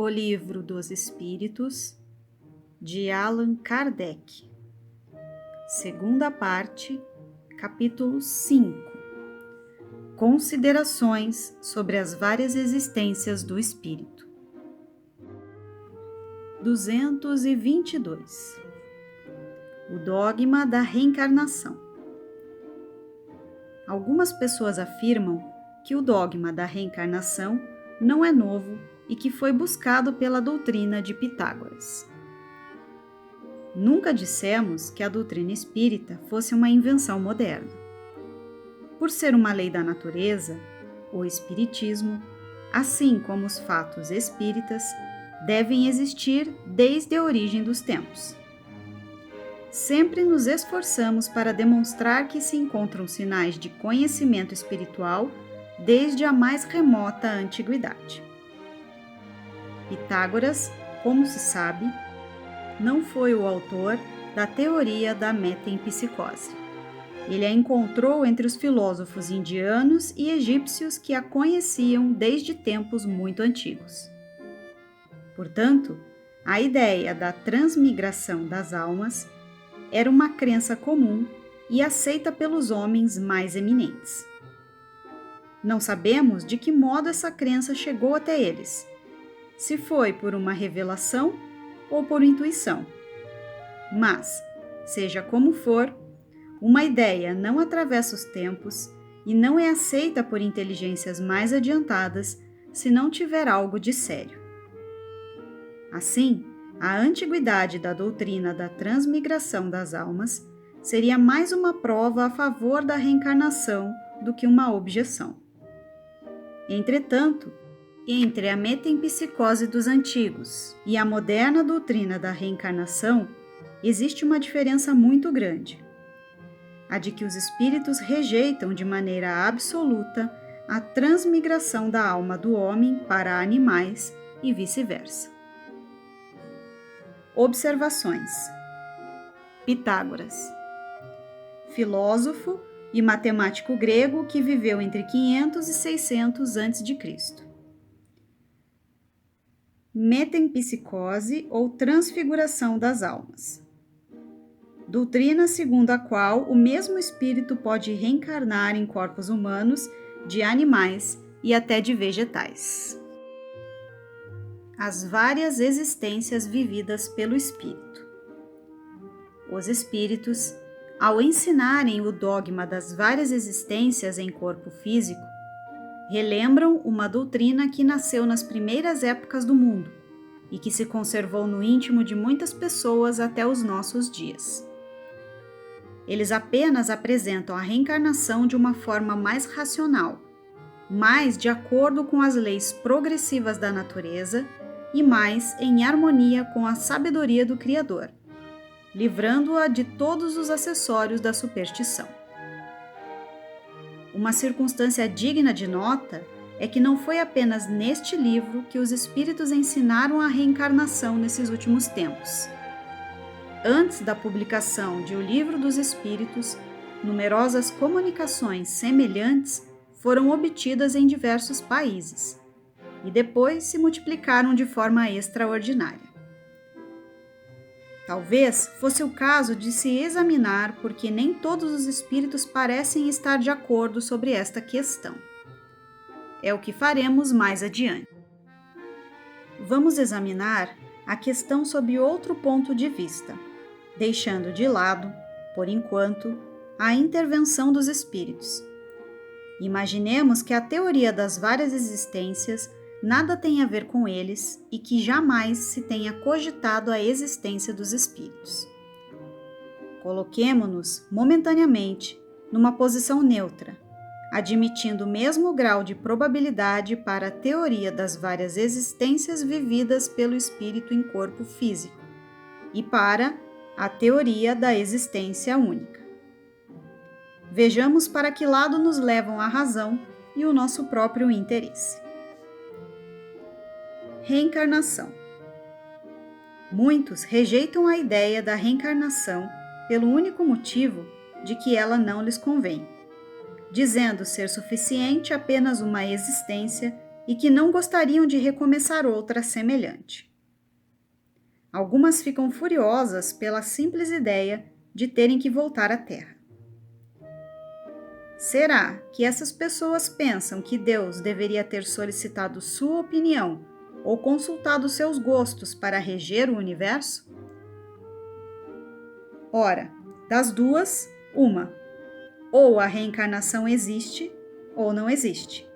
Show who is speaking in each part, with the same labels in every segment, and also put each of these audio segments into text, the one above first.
Speaker 1: O Livro dos Espíritos, de Allan Kardec. Segunda parte, capítulo 5. Considerações sobre as várias existências do espírito. 222. O dogma da reencarnação. Algumas pessoas afirmam que o dogma da reencarnação não é novo e que foi buscado pela doutrina de Pitágoras. Nunca dissemos que a doutrina espírita fosse uma invenção moderna. Por ser uma lei da natureza, o espiritismo, assim como os fatos espíritas, devem existir desde a origem dos tempos. Sempre nos esforçamos para demonstrar que se encontram sinais de conhecimento espiritual desde a mais remota antiguidade. Pitágoras, como se sabe, não foi o autor da teoria da metempsicose. Ele a encontrou entre os filósofos indianos e egípcios que a conheciam desde tempos muito antigos. Portanto, a ideia da transmigração das almas era uma crença comum e aceita pelos homens mais eminentes. Não sabemos de que modo essa crença chegou até eles, se foi por uma revelação ou por intuição. Mas, seja como for, uma ideia não atravessa os tempos e não é aceita por inteligências mais adiantadas se não tiver algo de sério. Assim, a antiguidade da doutrina da transmigração das almas seria mais uma prova a favor da reencarnação do que uma objeção. Entretanto, entre a metempsicose dos antigos e a moderna doutrina da reencarnação, existe uma diferença muito grande. A de que os espíritos rejeitam de maneira absoluta a transmigração da alma do homem para animais e vice-versa. Observações. Pitágoras, filósofo e matemático grego que viveu entre 500 e 600 a.C. Metempsicose ou transfiguração das almas. Doutrina segundo a qual o mesmo espírito pode reencarnar em corpos humanos, de animais e até de vegetais. As várias existências vividas pelo espírito. Os espíritos, ao ensinarem o dogma das várias existências em corpo físico, relembram uma doutrina que nasceu nas primeiras épocas do mundo e que se conservou no íntimo de muitas pessoas até os nossos dias. Eles apenas apresentam a reencarnação de uma forma mais racional, mais de acordo com as leis progressivas da natureza e mais em harmonia com a sabedoria do Criador, livrando-a de todos os acessórios da superstição. Uma circunstância digna de nota é que não foi apenas neste livro que os espíritos ensinaram a reencarnação nesses últimos tempos. Antes da publicação de O Livro dos Espíritos, numerosas comunicações semelhantes foram obtidas em diversos países e depois se multiplicaram de forma extraordinária. Talvez fosse o caso de se examinar porque nem todos os espíritos parecem estar de acordo sobre esta questão. É o que faremos mais adiante. Vamos examinar a questão sob outro ponto de vista, deixando de lado, por enquanto, a intervenção dos espíritos. Imaginemos que a teoria das várias existências nada tem a ver com eles e que jamais se tenha cogitado a existência dos espíritos. Coloquemo-nos momentaneamente numa posição neutra, admitindo o mesmo grau de probabilidade para a teoria das várias existências vividas pelo espírito em corpo físico e para a teoria da existência única. Vejamos para que lado nos levam a razão e o nosso próprio interesse. Reencarnação. Muitos rejeitam a ideia da reencarnação pelo único motivo de que ela não lhes convém, dizendo ser suficiente apenas uma existência e que não gostariam de recomeçar outra semelhante. Algumas ficam furiosas pela simples ideia de terem que voltar à Terra. Será que essas pessoas pensam que Deus deveria ter solicitado sua opinião ou consultado seus gostos para reger o universo? Ora, das duas, uma. Ou a reencarnação existe ou não existe.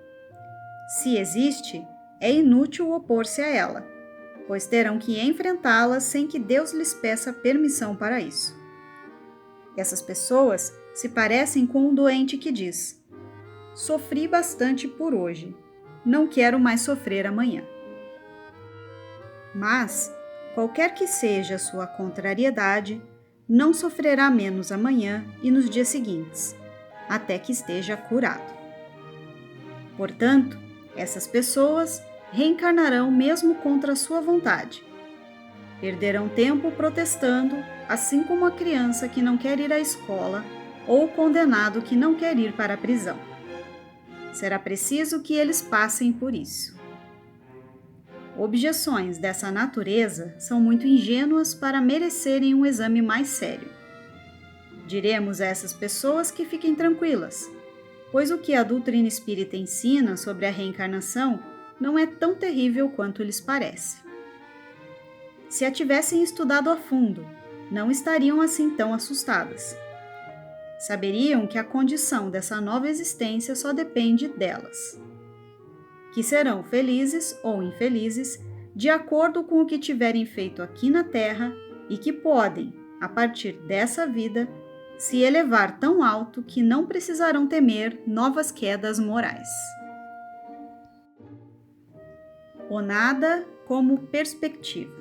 Speaker 1: Se existe, é inútil opor-se a ela, pois terão que enfrentá-la sem que Deus lhes peça permissão para isso. Essas pessoas se parecem com um doente que diz: sofri bastante por hoje, não quero mais sofrer amanhã. Mas, qualquer que seja a sua contrariedade, não sofrerá menos amanhã e nos dias seguintes, até que esteja curado. Portanto, essas pessoas reencarnarão mesmo contra a sua vontade. Perderão tempo protestando, assim como a criança que não quer ir à escola ou o condenado que não quer ir para a prisão. Será preciso que eles passem por isso. Objeções dessa natureza são muito ingênuas para merecerem um exame mais sério. Diremos a essas pessoas que fiquem tranquilas, pois o que a doutrina espírita ensina sobre a reencarnação não é tão terrível quanto lhes parece. Se a tivessem estudado a fundo, não estariam assim tão assustadas. Saberiam que a condição dessa nova existência só depende delas. Que serão felizes ou infelizes de acordo com o que tiverem feito aqui na Terra e que podem, a partir dessa vida, se elevar tão alto que não precisarão temer novas quedas morais. O nada como perspectiva.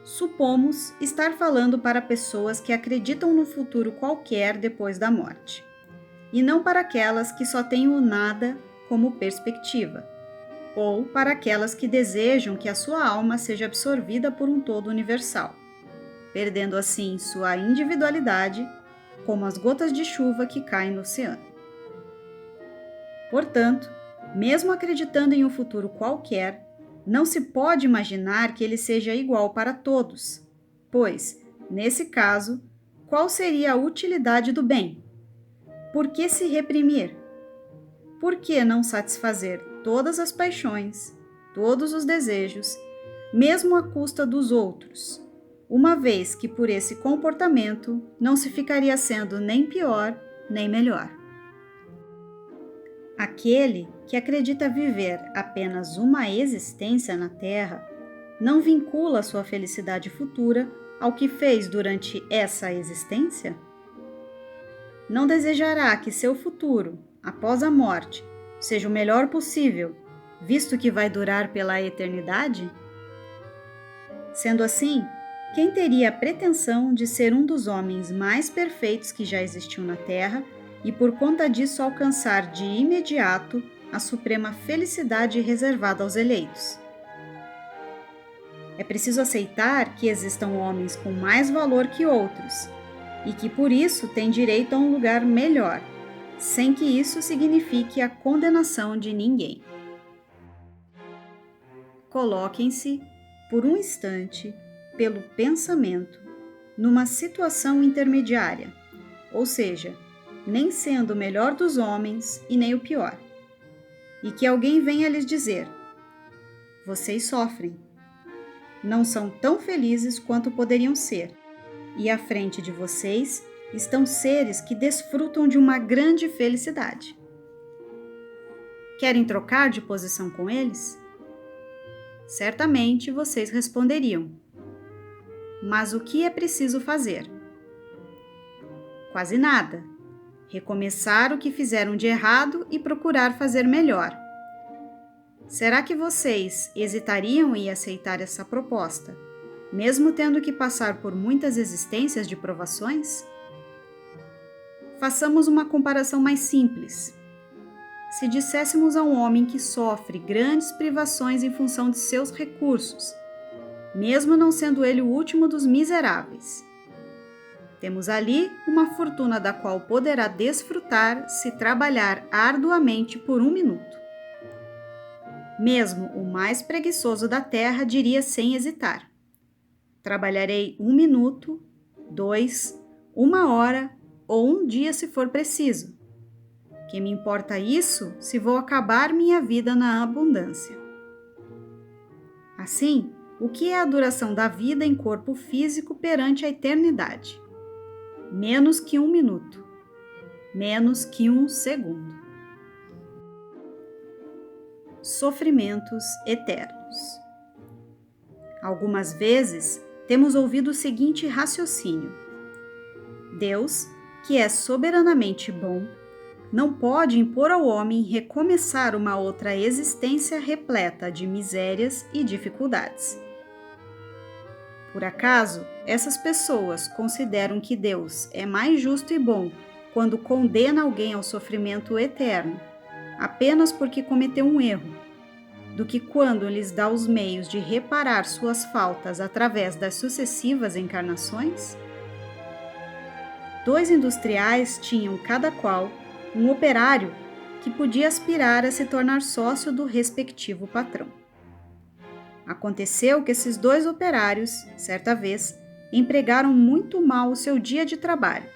Speaker 1: Supomos estar falando para pessoas que acreditam no futuro qualquer depois da morte, e não para aquelas que só têm o nada como perspectiva, ou para aquelas que desejam que a sua alma seja absorvida por um todo universal, perdendo assim sua individualidade, como as gotas de chuva que caem no oceano. Portanto, mesmo acreditando em um futuro qualquer, não se pode imaginar que ele seja igual para todos, pois, nesse caso, qual seria a utilidade do bem? Por que se reprimir? Por que não satisfazer todas as paixões, todos os desejos, mesmo à custa dos outros, uma vez que por esse comportamento não se ficaria sendo nem pior nem melhor? Aquele que acredita viver apenas uma existência na Terra não vincula sua felicidade futura ao que fez durante essa existência? Não desejará que seu futuro, após a morte, seja o melhor possível, visto que vai durar pela eternidade? Sendo assim, quem teria a pretensão de ser um dos homens mais perfeitos que já existiu na Terra e por conta disso alcançar de imediato a suprema felicidade reservada aos eleitos? É preciso aceitar que existam homens com mais valor que outros e que por isso têm direito a um lugar melhor, sem que isso signifique a condenação de ninguém. Coloquem-se, por um instante, pelo pensamento, numa situação intermediária, ou seja, nem sendo o melhor dos homens e nem o pior, e que alguém venha lhes dizer: vocês sofrem, não são tão felizes quanto poderiam ser, e à frente de vocês estão seres que desfrutam de uma grande felicidade. Querem trocar de posição com eles? Certamente vocês responderiam: mas o que é preciso fazer? Quase nada. Recomeçar o que fizeram de errado e procurar fazer melhor. Será que vocês hesitariam em aceitar essa proposta, mesmo tendo que passar por muitas existências de provações? Façamos uma comparação mais simples. Se disséssemos a um homem que sofre grandes privações em função de seus recursos, mesmo não sendo ele o último dos miseráveis, temos ali uma fortuna da qual poderá desfrutar se trabalhar arduamente por 1 minuto. Mesmo o mais preguiçoso da terra diria sem hesitar: trabalharei 1 minuto, 2, 1 hora ou 1 dia se for preciso. Que me importa isso se vou acabar minha vida na abundância? Assim, o que é a duração da vida em corpo físico perante a eternidade? Menos que 1 minuto, menos que 1 segundo. Sofrimentos eternos. Algumas vezes temos ouvido o seguinte raciocínio: Deus, que é soberanamente bom, não pode impor ao homem recomeçar uma outra existência repleta de misérias e dificuldades. Por acaso, essas pessoas consideram que Deus é mais justo e bom quando condena alguém ao sofrimento eterno, apenas porque cometeu um erro, do que quando lhes dá os meios de reparar suas faltas através das sucessivas encarnações? 2 industriais tinham cada qual um operário que podia aspirar a se tornar sócio do respectivo patrão. Aconteceu que esses 2 operários, certa vez, empregaram muito mal o seu dia de trabalho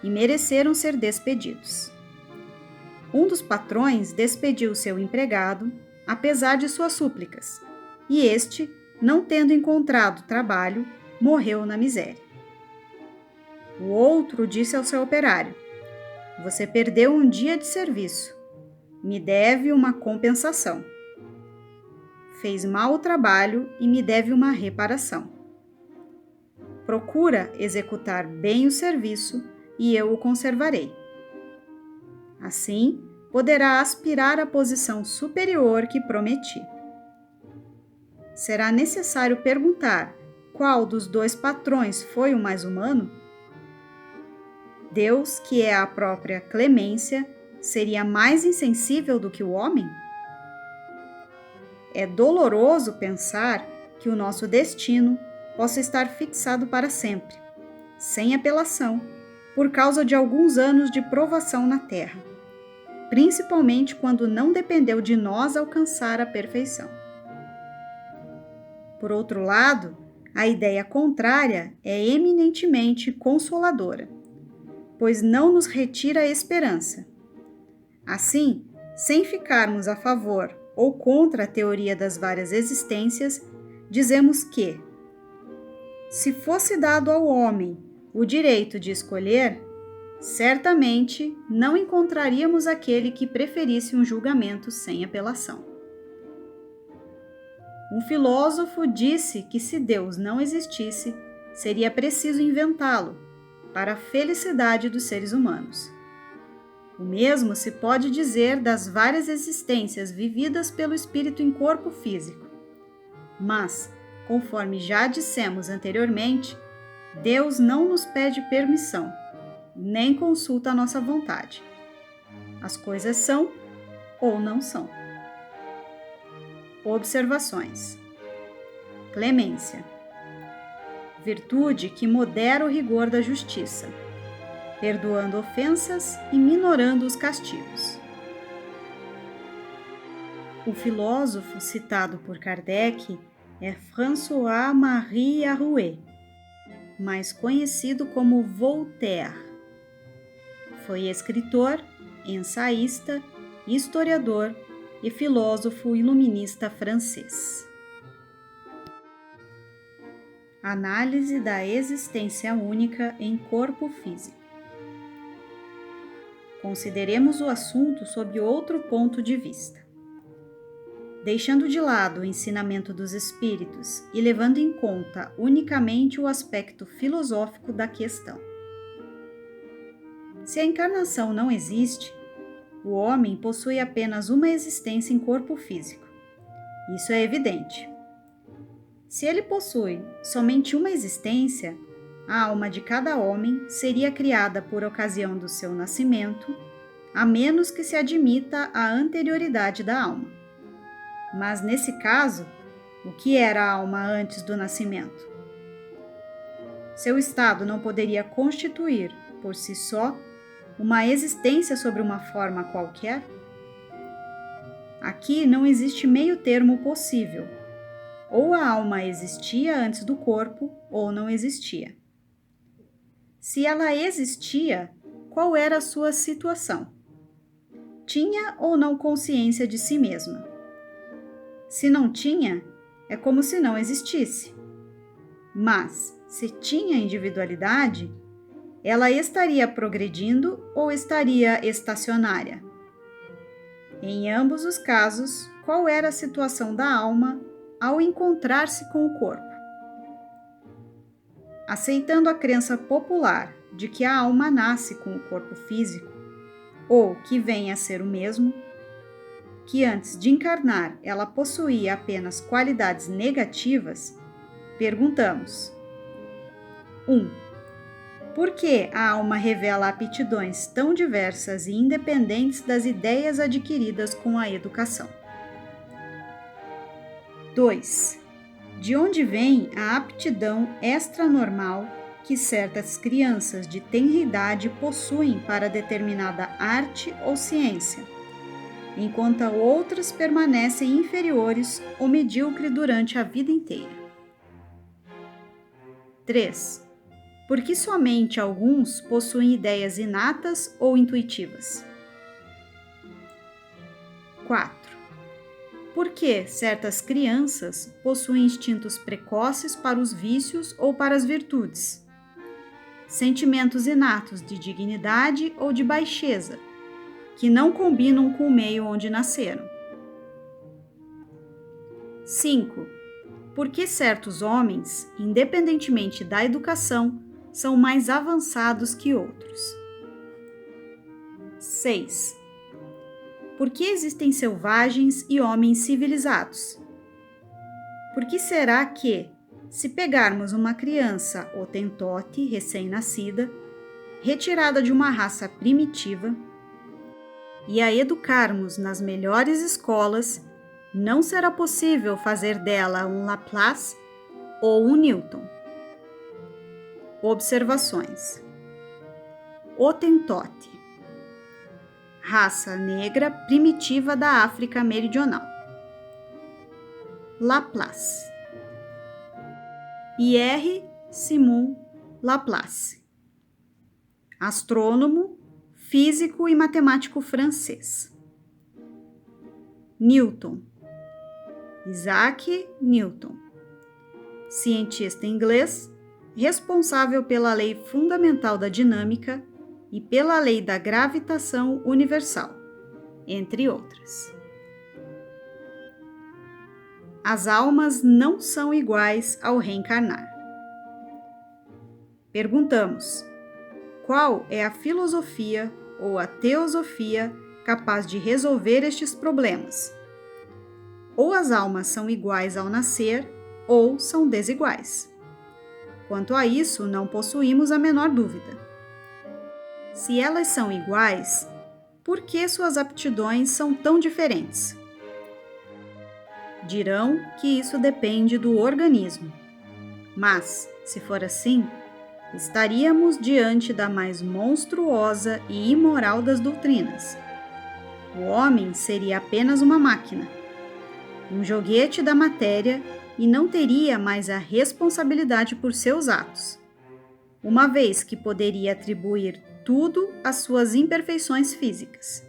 Speaker 1: e mereceram ser despedidos. Um dos patrões despediu seu empregado, apesar de suas súplicas, e este, não tendo encontrado trabalho, morreu na miséria. O outro disse ao seu operário: Você perdeu um dia de serviço. Me deve uma compensação. Fez mal o trabalho e me deve uma reparação. Procura executar bem o serviço e eu o conservarei. Assim, poderá aspirar à posição superior que prometi. Será necessário perguntar qual dos 2 patrões foi o mais humano? Deus, que é a própria clemência, seria mais insensível do que o homem? É doloroso pensar que o nosso destino possa estar fixado para sempre, sem apelação, por causa de alguns anos de provação na terra, principalmente quando não dependeu de nós alcançar a perfeição. Por outro lado, a ideia contrária é eminentemente consoladora, pois não nos retira a esperança. Assim, sem ficarmos a favor ou contra a teoria das várias existências, dizemos que, se fosse dado ao homem o direito de escolher, certamente não encontraríamos aquele que preferisse um julgamento sem apelação. Um filósofo disse que se Deus não existisse, seria preciso inventá-lo, para a felicidade dos seres humanos. O mesmo se pode dizer das várias existências vividas pelo espírito em corpo físico. Mas, conforme já dissemos anteriormente, Deus não nos pede permissão, nem consulta a nossa vontade. As coisas são ou não são. Observações. Clemência. Virtude que modera o rigor da justiça, perdoando ofensas e minorando os castigos. O filósofo citado por Kardec é François-Marie Arouet, mais conhecido como Voltaire. Foi escritor, ensaísta, historiador e filósofo iluminista francês. Análise da existência única em corpo físico. Consideremos o assunto sob outro ponto de vista. Deixando de lado o ensinamento dos espíritos e levando em conta unicamente o aspecto filosófico da questão. Se a encarnação não existe, o homem possui apenas uma existência em corpo físico. Isso é evidente. Se ele possui somente uma existência, a alma de cada homem seria criada por ocasião do seu nascimento, a menos que se admita a anterioridade da alma. Mas, nesse caso, o que era a alma antes do nascimento? Seu estado não poderia constituir, por si só, uma existência sobre uma forma qualquer? Aqui não existe meio termo possível. Ou a alma existia antes do corpo, ou não existia. Se ela existia, qual era a sua situação? Tinha ou não consciência de si mesma? Se não tinha, é como se não existisse. Mas, se tinha individualidade, ela estaria progredindo ou estaria estacionária? Em ambos os casos, qual era a situação da alma ao encontrar-se com o corpo? Aceitando a crença popular de que a alma nasce com o corpo físico, ou que vem a ser o mesmo, que antes de encarnar ela possuía apenas qualidades negativas, perguntamos: 1. Por que a alma revela aptidões tão diversas e independentes das ideias adquiridas com a educação? 2. De onde vem a aptidão extranormal que certas crianças de tenra idade possuem para determinada arte ou ciência, enquanto outras permanecem inferiores ou medíocres durante a vida inteira? 3. Por que somente alguns possuem ideias inatas ou intuitivas? 4. Por que certas crianças possuem instintos precoces para os vícios ou para as virtudes? Sentimentos inatos de dignidade ou de baixeza, que não combinam com o meio onde nasceram? 5. Por que certos homens, independentemente da educação, são mais avançados que outros? 6. Por que existem selvagens e homens civilizados? Por que será que, se pegarmos uma criança hotentote recém-nascida, retirada de uma raça primitiva, e a educarmos nas melhores escolas, não será possível fazer dela um Laplace ou um Newton? Observações. Hotentote, raça negra primitiva da África Meridional. Laplace, Pierre Simon Laplace, astrônomo, físico e matemático francês. Newton, Isaac Newton, cientista inglês, responsável pela lei fundamental da dinâmica e pela lei da gravitação universal, entre outras. As almas não são iguais ao reencarnar. Perguntamos: qual é a filosofia ou a teosofia capaz de resolver estes problemas? Ou as almas são iguais ao nascer, ou são desiguais. Quanto a isso, não possuímos a menor dúvida. Se elas são iguais, por que suas aptidões são tão diferentes? Dirão que isso depende do organismo. Mas, se for assim, estaríamos diante da mais monstruosa e imoral das doutrinas. O homem seria apenas uma máquina, um joguete da matéria, e não teria mais a responsabilidade por seus atos, uma vez que poderia atribuir tudo às suas imperfeições físicas.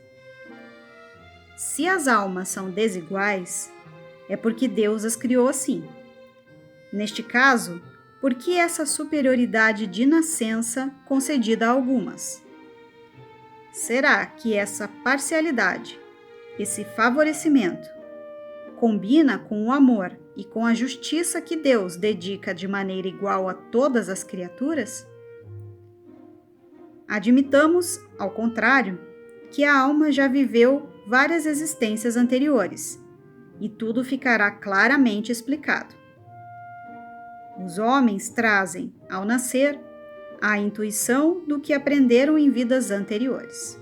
Speaker 1: Se as almas são desiguais, é porque Deus as criou assim. Neste caso, por que essa superioridade de nascença concedida a algumas? Será que essa parcialidade, esse favorecimento, combina com o amor e com a justiça que Deus dedica de maneira igual a todas as criaturas? Admitamos, ao contrário, que a alma já viveu várias existências anteriores, e tudo ficará claramente explicado. Os homens trazem, ao nascer, a intuição do que aprenderam em vidas anteriores.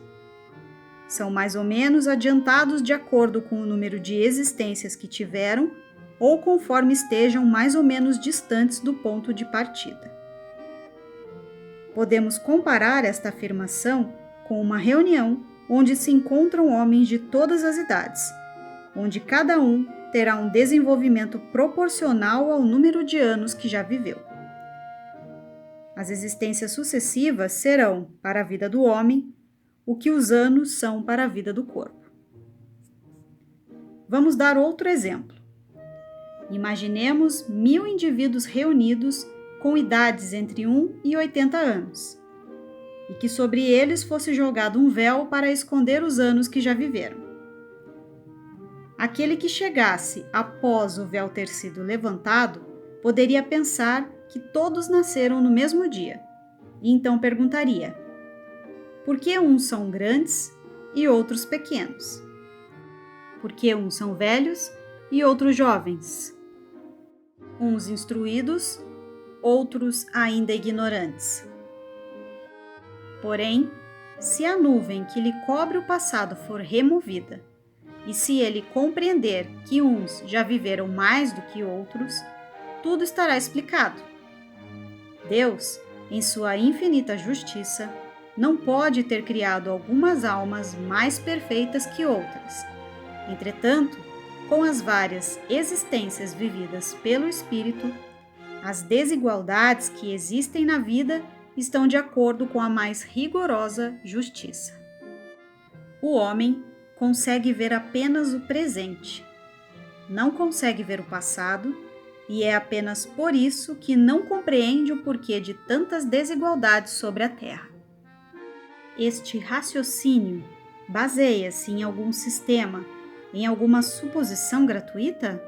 Speaker 1: São mais ou menos adiantados de acordo com o número de existências que tiveram ou conforme estejam mais ou menos distantes do ponto de partida. Podemos comparar esta afirmação com uma reunião onde se encontram homens de todas as idades, onde cada um terá um desenvolvimento proporcional ao número de anos que já viveu. As existências sucessivas serão, para a vida do homem, o que os anos são para a vida do corpo. Vamos dar outro exemplo. Imaginemos 1000 indivíduos reunidos com idades entre 1 e 80 anos, e que sobre eles fosse jogado um véu para esconder os anos que já viveram. Aquele que chegasse após o véu ter sido levantado poderia pensar que todos nasceram no mesmo dia, e então perguntaria: por que uns são grandes e outros pequenos? Por que uns são velhos e outros jovens? Uns instruídos, outros ainda ignorantes. Porém, se a nuvem que lhe cobre o passado for removida, e se ele compreender que uns já viveram mais do que outros, tudo estará explicado. Deus, em sua infinita justiça, não pode ter criado algumas almas mais perfeitas que outras. Entretanto, com as várias existências vividas pelo Espírito, as desigualdades que existem na vida estão de acordo com a mais rigorosa justiça. O homem consegue ver apenas o presente, não consegue ver o passado, e é apenas por isso que não compreende o porquê de tantas desigualdades sobre a Terra. Este raciocínio baseia-se em algum sistema, em alguma suposição gratuita?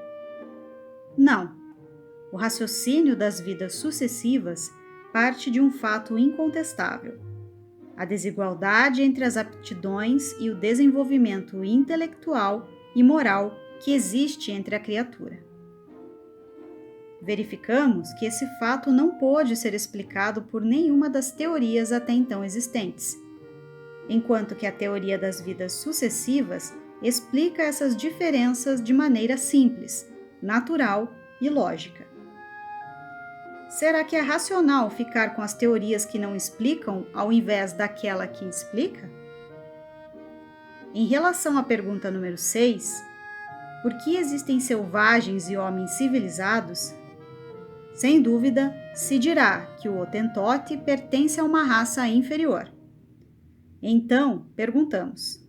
Speaker 1: Não. O raciocínio das vidas sucessivas parte de um fato incontestável: a desigualdade entre as aptidões e o desenvolvimento intelectual e moral que existe entre a criatura. Verificamos que esse fato não pôde ser explicado por nenhuma das teorias até então existentes, enquanto que a teoria das vidas sucessivas explica essas diferenças de maneira simples, natural e lógica. Será que é racional ficar com as teorias que não explicam ao invés daquela que explica? Em relação à pergunta número 6, por que existem selvagens e homens civilizados? Sem dúvida, se dirá que o Hotentote pertence a uma raça inferior. Então, perguntamos: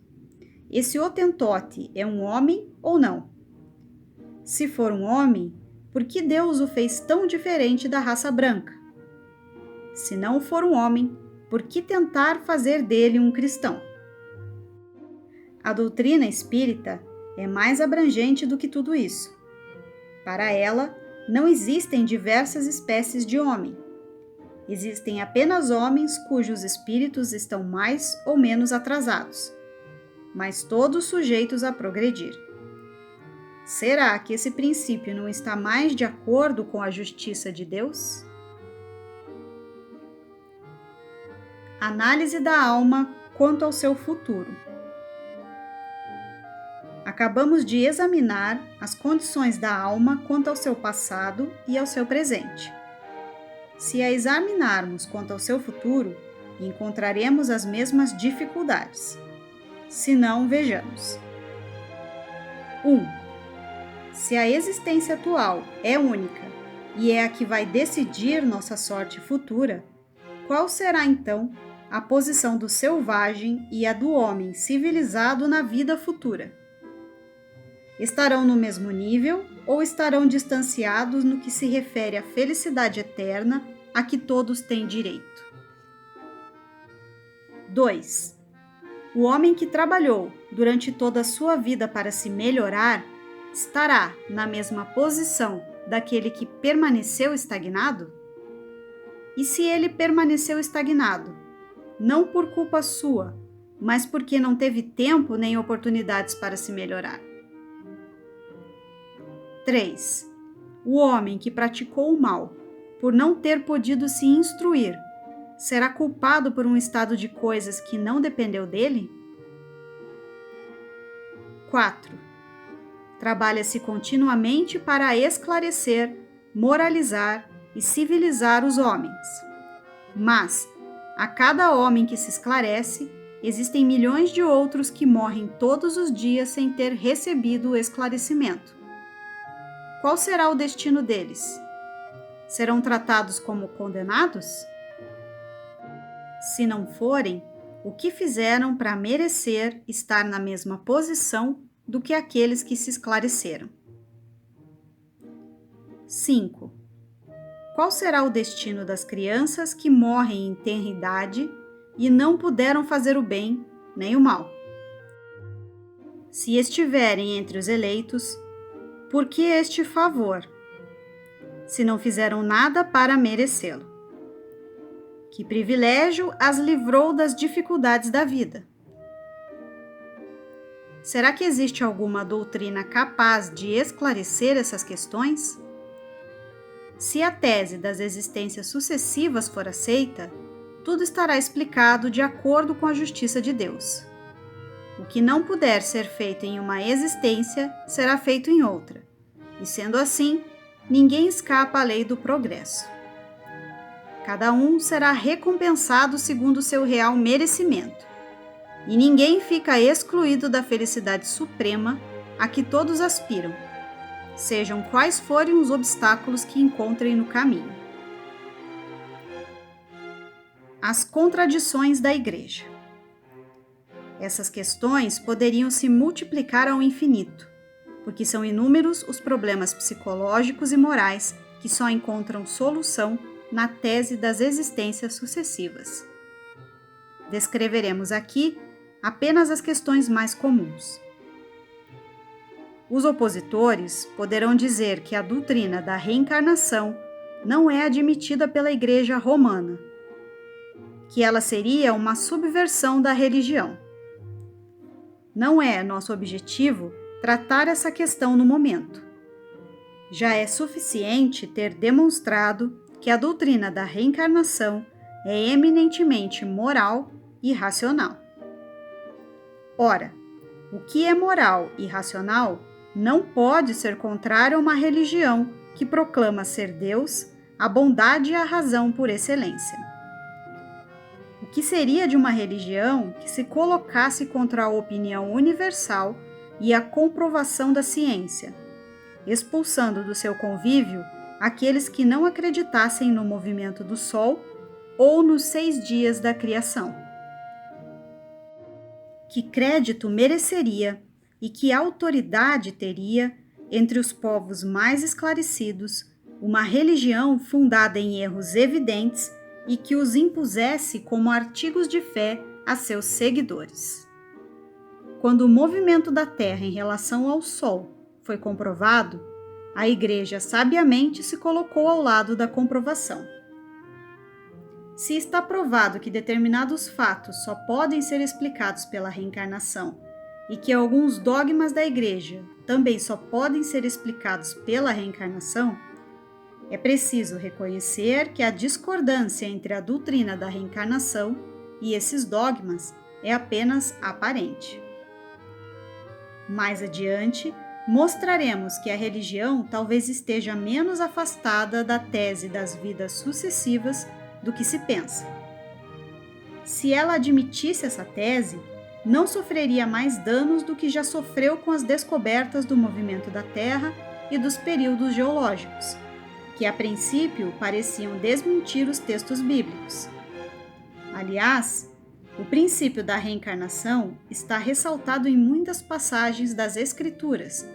Speaker 1: esse Hotentote é um homem ou não? Se for um homem, por que Deus o fez tão diferente da raça branca? Se não for um homem, por que tentar fazer dele um cristão? A doutrina espírita é mais abrangente do que tudo isso. Para ela, não existem diversas espécies de homem. Existem apenas homens cujos espíritos estão mais ou menos atrasados, mas todos sujeitos a progredir. Será que esse princípio não está mais de acordo com a justiça de Deus? Análise da alma quanto ao seu futuro. Acabamos de examinar as condições da alma quanto ao seu passado e ao seu presente. Se a examinarmos quanto ao seu futuro, encontraremos as mesmas dificuldades. Se não, vejamos. 1. Se a existência atual é única e é a que vai decidir nossa sorte futura, qual será então a posição do selvagem e a do homem civilizado na vida futura? Estarão no mesmo nível ou estarão distanciados no que se refere à felicidade eterna a que todos têm direito? 2. O homem que trabalhou durante toda a sua vida para se melhorar estará na mesma posição daquele que permaneceu estagnado? E se ele permaneceu estagnado, não por culpa sua, mas porque não teve tempo nem oportunidades para se melhorar? 3. O homem que praticou o mal, por não ter podido se instruir, será culpado por um estado de coisas que não dependeu dele? 4. Trabalha-se continuamente para esclarecer, moralizar e civilizar os homens. Mas, a cada homem que se esclarece, existem milhões de outros que morrem todos os dias sem ter recebido o esclarecimento. Qual será o destino deles? Serão tratados como condenados? Se não forem, o que fizeram para merecer estar na mesma posição do que aqueles que se esclareceram? 5. Qual será o destino das crianças que morrem em tenra idade e não puderam fazer o bem nem o mal? Se estiverem entre os eleitos, por que este favor, se não fizeram nada para merecê-lo? Que privilégio as livrou das dificuldades da vida? Será que existe alguma doutrina capaz de esclarecer essas questões? Se a tese das existências sucessivas for aceita, tudo estará explicado de acordo com a justiça de Deus. O que não puder ser feito em uma existência será feito em outra, e sendo assim, ninguém escapa à lei do progresso. Cada um será recompensado segundo o seu real merecimento, e ninguém fica excluído da felicidade suprema a que todos aspiram, sejam quais forem os obstáculos que encontrem no caminho. As contradições da Igreja. Essas questões poderiam se multiplicar ao infinito, porque são inúmeros os problemas psicológicos e morais que só encontram solução na tese das existências sucessivas. Descreveremos aqui apenas as questões mais comuns. Os opositores poderão dizer que a doutrina da reencarnação não é admitida pela Igreja Romana, que ela seria uma subversão da religião. Não é nosso objetivo tratar essa questão no momento. Já é suficiente ter demonstrado que a doutrina da reencarnação é eminentemente moral e racional. Ora, o que é moral e racional não pode ser contrário a uma religião que proclama ser Deus, a bondade e a razão por excelência. O que seria de uma religião que se colocasse contra a opinião universal e a comprovação da ciência, expulsando do seu convívio aqueles que não acreditassem no movimento do Sol ou nos 6 dias da criação? Que crédito mereceria e que autoridade teria entre os povos mais esclarecidos uma religião fundada em erros evidentes e que os impusesse como artigos de fé a seus seguidores? Quando o movimento da Terra em relação ao Sol foi comprovado, a Igreja sabiamente se colocou ao lado da comprovação. Se está provado que determinados fatos só podem ser explicados pela reencarnação e que alguns dogmas da Igreja também só podem ser explicados pela reencarnação, é preciso reconhecer que a discordância entre a doutrina da reencarnação e esses dogmas é apenas aparente. Mais adiante, mostraremos que a religião talvez esteja menos afastada da tese das vidas sucessivas do que se pensa. Se ela admitisse essa tese, não sofreria mais danos do que já sofreu com as descobertas do movimento da Terra e dos períodos geológicos, que a princípio pareciam desmentir os textos bíblicos. Aliás, o princípio da reencarnação está ressaltado em muitas passagens das Escrituras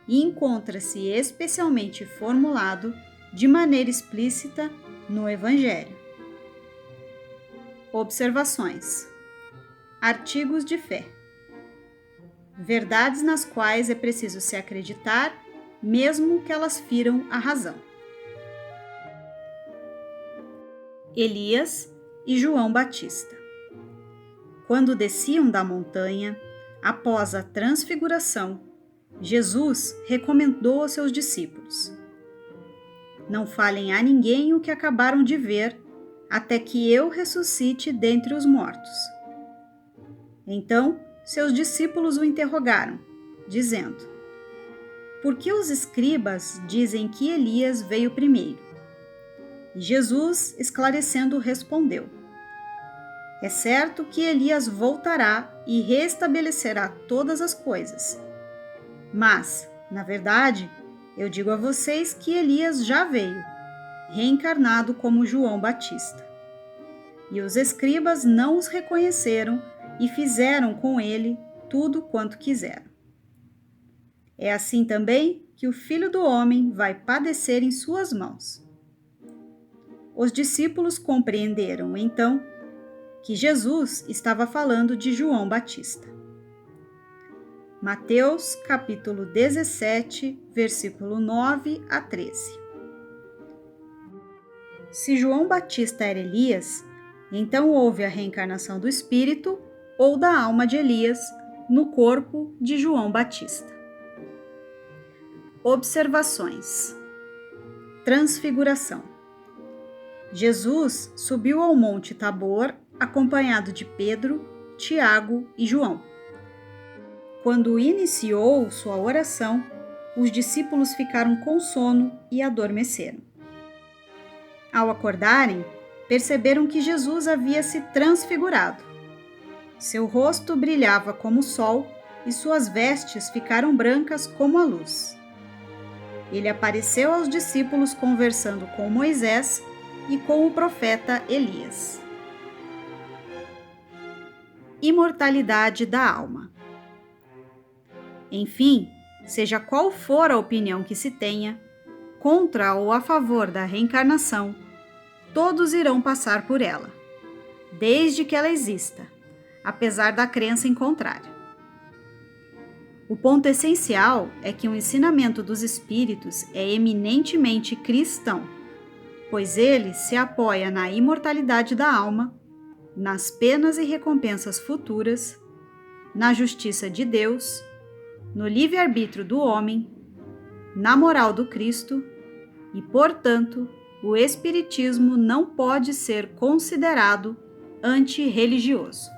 Speaker 1: e encontra-se especialmente formulado de maneira explícita no Evangelho. Observações. Artigos de fé. Verdades nas quais é preciso se acreditar, mesmo que elas firam a razão. Elias e João Batista. Quando desciam da montanha, após a transfiguração, Jesus recomendou aos seus discípulos: não falem a ninguém o que acabaram de ver, até que eu ressuscite dentre os mortos. Então, seus discípulos o interrogaram, dizendo: por que os escribas dizem que Elias veio primeiro? E Jesus, esclarecendo, respondeu: É certo que Elias voltará e restabelecerá todas as coisas. Mas, na verdade, eu digo a vocês que Elias já veio, reencarnado como João Batista. E os escribas não os reconheceram e fizeram com ele tudo quanto quiseram. É assim também que o Filho do Homem vai padecer em suas mãos. Os discípulos compreenderam, então, que Jesus estava falando de João Batista. Mateus, capítulo 17, versículo 9 a 13. Se João Batista era Elias, então houve a reencarnação do espírito ou da alma de Elias no corpo de João Batista. Observações. Transfiguração. Jesus subiu ao Monte Tabor acompanhado de Pedro, Tiago e João. Quando iniciou sua oração, os discípulos ficaram com sono e adormeceram. Ao acordarem, perceberam que Jesus havia se transfigurado. Seu rosto brilhava como o sol e suas vestes ficaram brancas como a luz. Ele apareceu aos discípulos conversando com Moisés e com o profeta Elias. Imortalidade da alma. Enfim, seja qual for a opinião que se tenha, contra ou a favor da reencarnação, todos irão passar por ela, desde que ela exista, apesar da crença em contrário. O ponto essencial é que o ensinamento dos espíritos é eminentemente cristão, pois ele se apoia na imortalidade da alma, nas penas e recompensas futuras, na justiça de Deus, no livre-arbítrio do homem, na moral do Cristo e, portanto, o Espiritismo não pode ser considerado antirreligioso.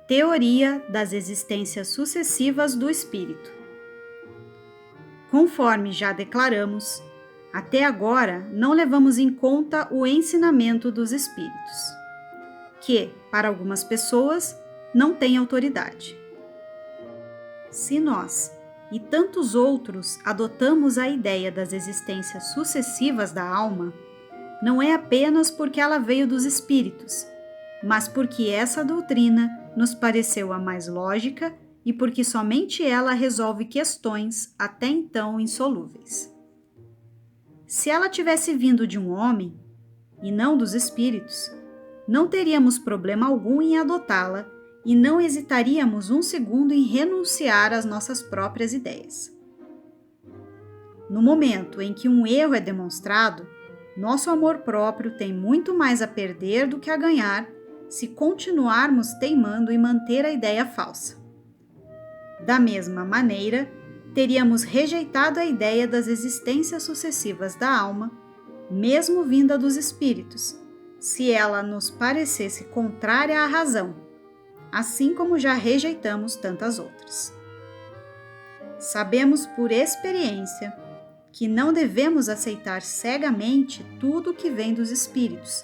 Speaker 1: Teoria das existências sucessivas do espírito. Conforme já declaramos, até agora não levamos em conta o ensinamento dos espíritos, que, para algumas pessoas, não tem autoridade. Se nós e tantos outros adotamos a ideia das existências sucessivas da alma, não é apenas porque ela veio dos espíritos, mas porque essa doutrina nos pareceu a mais lógica e porque somente ela resolve questões até então insolúveis. Se ela tivesse vindo de um homem, e não dos espíritos, não teríamos problema algum em adotá-la e não hesitaríamos um segundo em renunciar às nossas próprias ideias. No momento em que um erro é demonstrado, nosso amor próprio tem muito mais a perder do que a ganhar se continuarmos teimando em manter a ideia falsa. Da mesma maneira, teríamos rejeitado a ideia das existências sucessivas da alma, mesmo vinda dos espíritos, se ela nos parecesse contrária à razão, assim como já rejeitamos tantas outras. Sabemos por experiência que não devemos aceitar cegamente tudo que vem dos espíritos,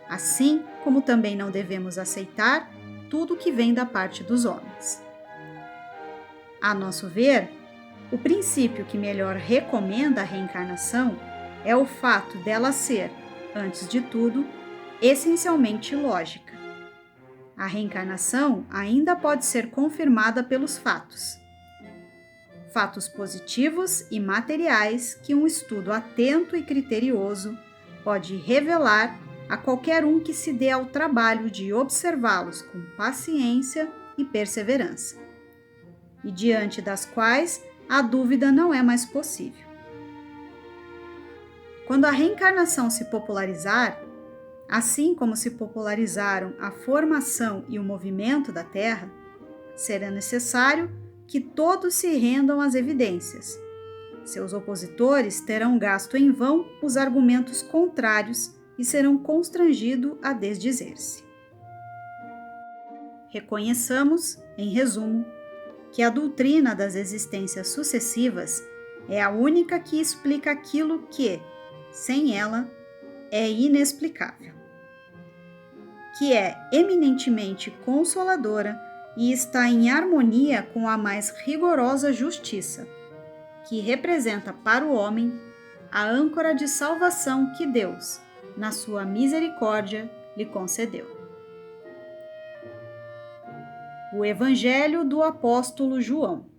Speaker 1: assim como também não devemos aceitar tudo que vem da parte dos homens. A nosso ver, o princípio que melhor recomenda a reencarnação é o fato dela ser, antes de tudo, essencialmente lógica. A reencarnação ainda pode ser confirmada pelos fatos. Fatos positivos e materiais que um estudo atento e criterioso pode revelar a qualquer um que se dê ao trabalho de observá-los com paciência e perseverança, e diante das quais a dúvida não é mais possível. Quando a reencarnação se popularizar, assim como se popularizaram a formação e o movimento da Terra, será necessário que todos se rendam às evidências. Seus opositores terão gasto em vão os argumentos contrários e serão constrangidos a desdizer-se. Reconheçamos, em resumo, que a doutrina das existências sucessivas é a única que explica aquilo que, sem ela, é inexplicável. que é eminentemente consoladora e está em harmonia com a mais rigorosa justiça, que representa para o homem a âncora de salvação que Deus, na sua misericórdia, lhe concedeu. O Evangelho do Apóstolo João.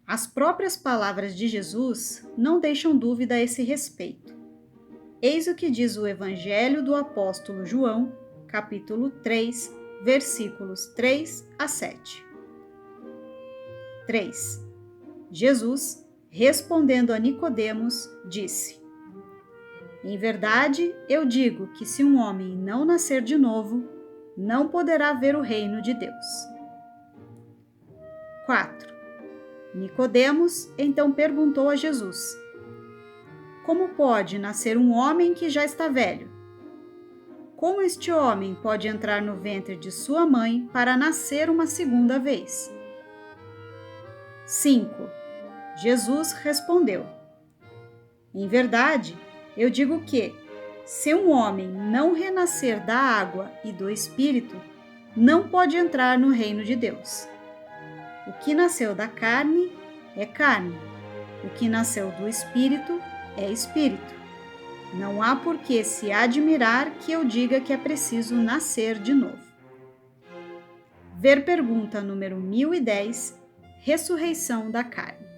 Speaker 1: As próprias palavras de Jesus não deixam dúvida a esse respeito. Eis o que diz o Evangelho do Apóstolo João, capítulo 3, versículos 3 a 7. 3. Jesus, respondendo a Nicodemos, disse: Em verdade, eu digo que se um homem não nascer de novo, não poderá ver o reino de Deus. 4. Nicodemos então perguntou a Jesus: Como pode nascer um homem que já está velho? Como este homem pode entrar no ventre de sua mãe para nascer uma segunda vez? 5. Jesus respondeu: Em verdade, eu digo que, se um homem não renascer da água e do Espírito, não pode entrar no reino de Deus. O que nasceu da carne é carne, o que nasceu do Espírito é Espírito. Não há por que se admirar que eu diga que é preciso nascer de novo. Ver pergunta número 1010, ressurreição da carne.